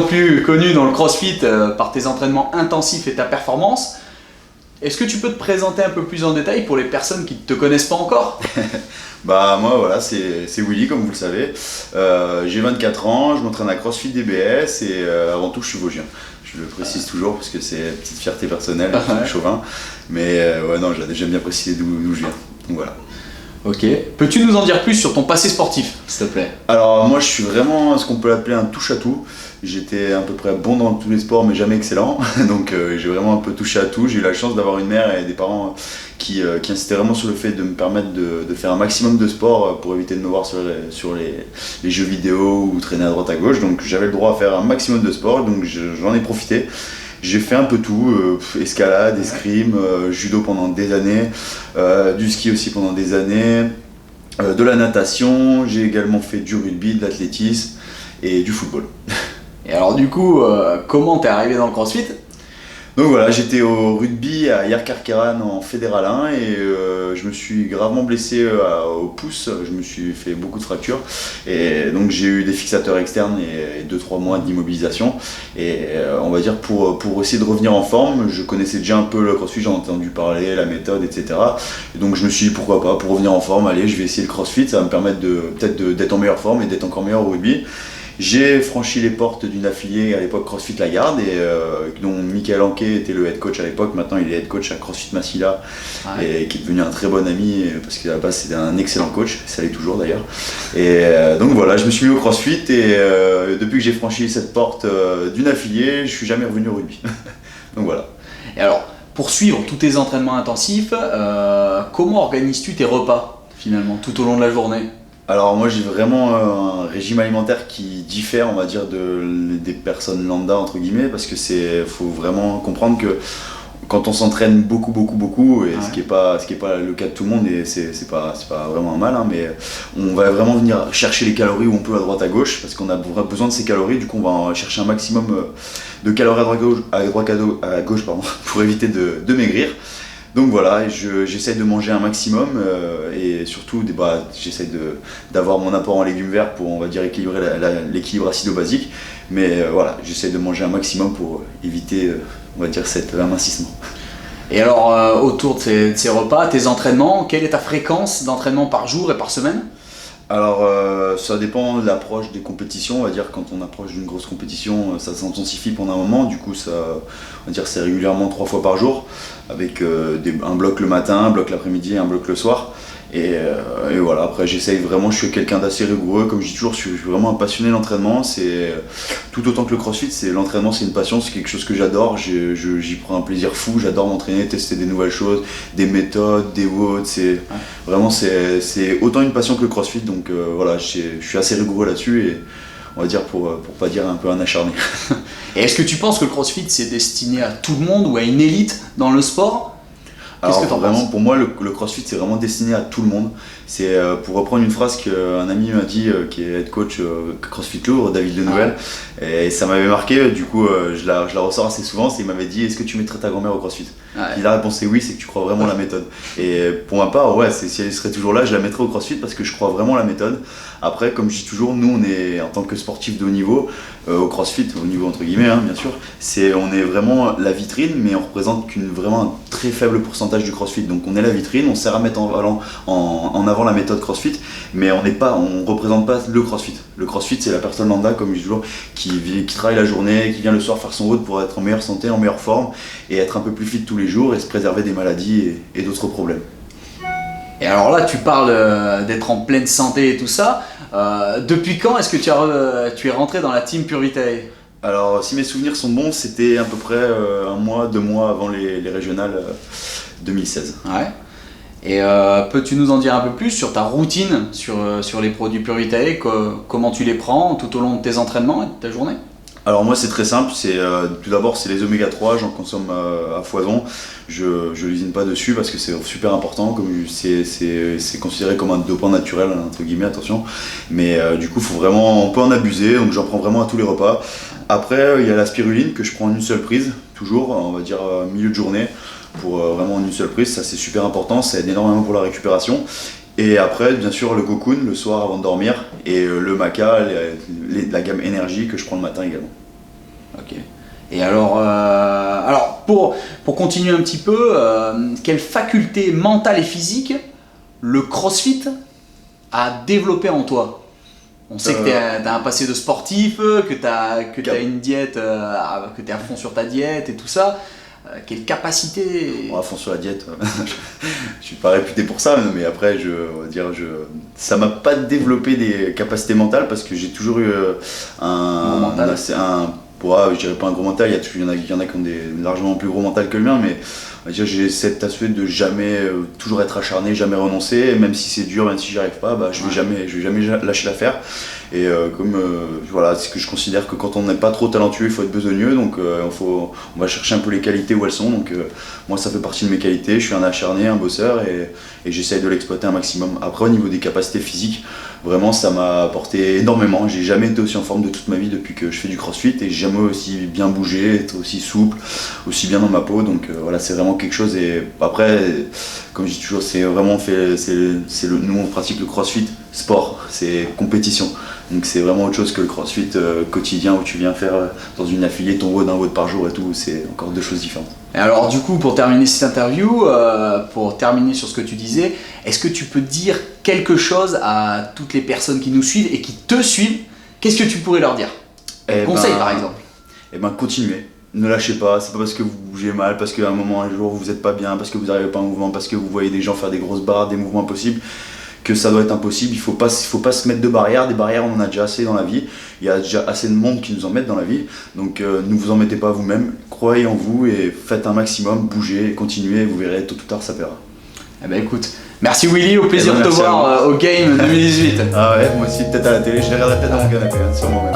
plus connu dans le CrossFit par tes entraînements intensifs et ta performance. Est-ce que tu peux te présenter un peu plus en détail pour les personnes qui ne te connaissent pas encore? Bah moi voilà, c'est Willy comme vous le savez. J'ai 24 ans, je m'entraîne à CrossFit DBS et avant tout je suis vosgien. Je le précise toujours parce que c'est une petite fierté personnelle, un peu chauvin. Mais ouais non, j'aime bien préciser d'où je viens. Donc voilà. Ok. Peux-tu nous en dire plus sur ton passé sportif, s'il te plaît? Alors moi je suis vraiment ce qu'on peut appeler un touche-à-tout. J'étais à peu près bon dans tous les sports mais jamais excellent. Donc j'ai vraiment un peu touché à tout. J'ai eu la chance d'avoir une mère et des parents qui insistaient vraiment sur le fait de me permettre de faire un maximum de sport pour éviter de me voir sur les jeux vidéo ou traîner à droite à gauche. Donc j'avais le droit à faire un maximum de sport, donc j'en ai profité. J'ai fait un peu tout, escalade, escrime, judo pendant des années, du ski aussi pendant des années, de la natation, j'ai également fait du rugby, de l'athlétisme et du football. Et alors du coup, comment t'es arrivé dans le CrossFit? Donc voilà, j'étais au rugby à Yerkarkeran en fédéral 1 et je me suis gravement blessé au pouce, je me suis fait beaucoup de fractures et donc j'ai eu des fixateurs externes et 2-3 mois d'immobilisation et on va dire pour essayer de revenir en forme, je connaissais déjà un peu le CrossFit, j'en ai entendu parler, la méthode, etc. Et donc je me suis dit pourquoi pas, pour revenir en forme, allez je vais essayer le CrossFit, ça va me permettre d'être en meilleure forme et d'être encore meilleur au rugby. J'ai franchi les portes d'une affiliée à l'époque CrossFit Lagarde et dont Michael Anquet était le head coach à l'époque. Maintenant il est head coach à CrossFit Massila et qui est devenu un très bon ami parce qu'à la base c'était un excellent coach, ça l'est toujours d'ailleurs. Et donc voilà, je me suis mis au CrossFit et depuis que j'ai franchi cette porte d'une affiliée, je suis jamais revenu au rugby. Donc voilà. Et alors, pour suivre tous tes entraînements intensifs, comment organises-tu tes repas finalement tout au long de la journée? Alors moi j'ai vraiment un régime alimentaire qui diffère on va dire des personnes lambda entre guillemets parce que faut vraiment comprendre que quand on s'entraîne beaucoup et ce qui est pas le cas de tout le monde et c'est pas vraiment un mal hein, mais on va vraiment venir chercher les calories où on peut à droite à gauche parce qu'on a besoin de ces calories, du coup on va chercher un maximum de calories à gauche pour éviter de maigrir. Donc voilà, j'essaye de manger un maximum et surtout j'essaye d'avoir mon apport en légumes verts pour on va dire équilibrer l'équilibre acido-basique. Mais voilà, j'essaye de manger un maximum pour éviter on va dire cet amincissement. Et alors autour de ces repas, tes entraînements, quelle est ta fréquence d'entraînement par jour et par semaine? Alors ça dépend de l'approche des compétitions, on va dire quand on approche d'une grosse compétition ça s'intensifie pendant un moment, du coup ça, on va dire c'est régulièrement 3 fois par jour avec un bloc le matin, un bloc l'après-midi et un bloc le soir. Et voilà, après j'essaye vraiment, je suis quelqu'un d'assez rigoureux, comme je dis toujours, je suis vraiment un passionné de l'entraînement, c'est tout autant que le CrossFit, l'entraînement c'est une passion, c'est quelque chose que j'adore, j'y prends un plaisir fou, j'adore m'entraîner, tester des nouvelles choses, des méthodes, des WOD, vraiment c'est autant une passion que le CrossFit, donc voilà, je suis assez rigoureux là-dessus et on va dire pour pas dire un peu un acharné. Et est-ce que tu penses que le CrossFit c'est destiné à tout le monde ou à une élite dans le sport? Alors vraiment, pour moi, le CrossFit c'est vraiment destiné à tout le monde. C'est pour reprendre une phrase qu'un ami m'a dit, qui est head coach CrossFit Louvre, David Lenouvelle, et ça m'avait marqué. Du coup, je la ressors assez souvent. Il m'avait dit, est-ce que tu mettrais ta grand-mère au CrossFit? Et la réponse est oui, c'est que tu crois vraiment la méthode. Et pour ma part, ouais, si elle serait toujours là, je la mettrais au CrossFit parce que je crois vraiment la méthode. Après, comme je dis toujours, nous on est en tant que sportif de haut niveau, au CrossFit, au niveau entre guillemets, hein, bien sûr, on est vraiment la vitrine, mais on représente vraiment un très faible pourcentage du CrossFit. Donc on est la vitrine, on sert à mettre en avant la méthode CrossFit, mais on représente pas le CrossFit. Le CrossFit c'est la personne lambda, comme je dis toujours, qui travaille la journée, qui vient le soir faire son route pour être en meilleure santé, en meilleure forme, et être un peu plus fit tous les jours et se préserver des maladies et d'autres problèmes. Et alors là, tu parles d'être en pleine santé et tout ça. Depuis quand est-ce que tu es rentré dans la team Pure Vitae? Alors, si mes souvenirs sont bons, c'était à peu près 1 mois, 2 mois avant les régionales 2016. Ouais. Et peux-tu nous en dire un peu plus sur ta routine sur les produits Pure Vitae, comment tu les prends tout au long de tes entraînements et de ta journée? Alors moi c'est très simple, tout d'abord c'est les oméga 3, j'en consomme à foison, je l'usine pas dessus parce que c'est super important, comme c'est considéré comme un dopant naturel entre guillemets, attention, mais du coup on peut en abuser, donc j'en prends vraiment à tous les repas. Après il y a la spiruline que je prends en une seule prise, toujours on va dire milieu de journée, pour vraiment en une seule prise, ça c'est super important, ça aide énormément pour la récupération. Et après, bien sûr, le cocoon le soir avant de dormir et le maca, la gamme énergie que je prends le matin également. Ok. Et alors pour continuer un petit peu, quelle faculté mentale et physique le CrossFit a développé en toi? On sait que tu as un passé de sportif, que tu as une diète, que tu es à fond sur ta diète et tout ça. Quelle capacité? À fond sur la diète, je suis pas réputé pour ça, mais après, ça m'a pas développé des capacités mentales parce que j'ai toujours eu je dirais pas un gros mental, il y en a qui ont des largement plus gros mental que le mien, mais on va dire, j'ai cet aspect de jamais toujours être acharné, jamais renoncer, et même si c'est dur, même si j'y arrive pas, je vais jamais lâcher l'affaire. Et voilà, c'est que je considère que quand on n'est pas trop talentueux, il faut être besogneux, donc on va chercher un peu les qualités où elles sont. Donc moi, ça fait partie de mes qualités. Je suis un acharné, un bosseur, et j'essaye de l'exploiter un maximum. Après, au niveau des capacités physiques, vraiment, ça m'a apporté énormément. J'ai jamais été aussi en forme de toute ma vie depuis que je fais du CrossFit, et j'ai jamais aussi bien bougé, être aussi souple, aussi bien dans ma peau. Donc voilà, c'est vraiment quelque chose. Et après, comme je dis toujours, nous on pratique le CrossFit sport, c'est compétition. Donc c'est vraiment autre chose que le CrossFit quotidien où tu viens faire dans une affiliée ton WOD, un WOD par jour et tout, c'est encore deux choses différentes. Et alors du coup, pour terminer cette interview, pour terminer sur ce que tu disais, est-ce que tu peux dire quelque chose à toutes les personnes qui nous suivent et qui te suivent? Qu'est-ce que tu pourrais leur dire? Conseil par exemple. Continuez. Ne lâchez pas, c'est pas parce que vous bougez mal, parce qu'à un jour vous êtes pas bien, parce que vous n'arrivez pas en mouvement, parce que vous voyez des gens faire des grosses barres, des mouvements impossibles, que ça doit être impossible. Il faut pas se mettre de barrières. Des barrières, on en a déjà assez dans la vie. Il y a déjà assez de monde qui nous en mettent dans la vie. Donc ne vous en mettez pas vous-même. Croyez en vous et faites un maximum, bougez, continuez, vous verrez, tôt ou tard ça paiera. Eh ben écoute, merci Willy, au plaisir de te voir au Game 2018. Ah ouais, moi aussi peut-être à la télé, je les regarderai peut-être dans mon canapé, sûrement même.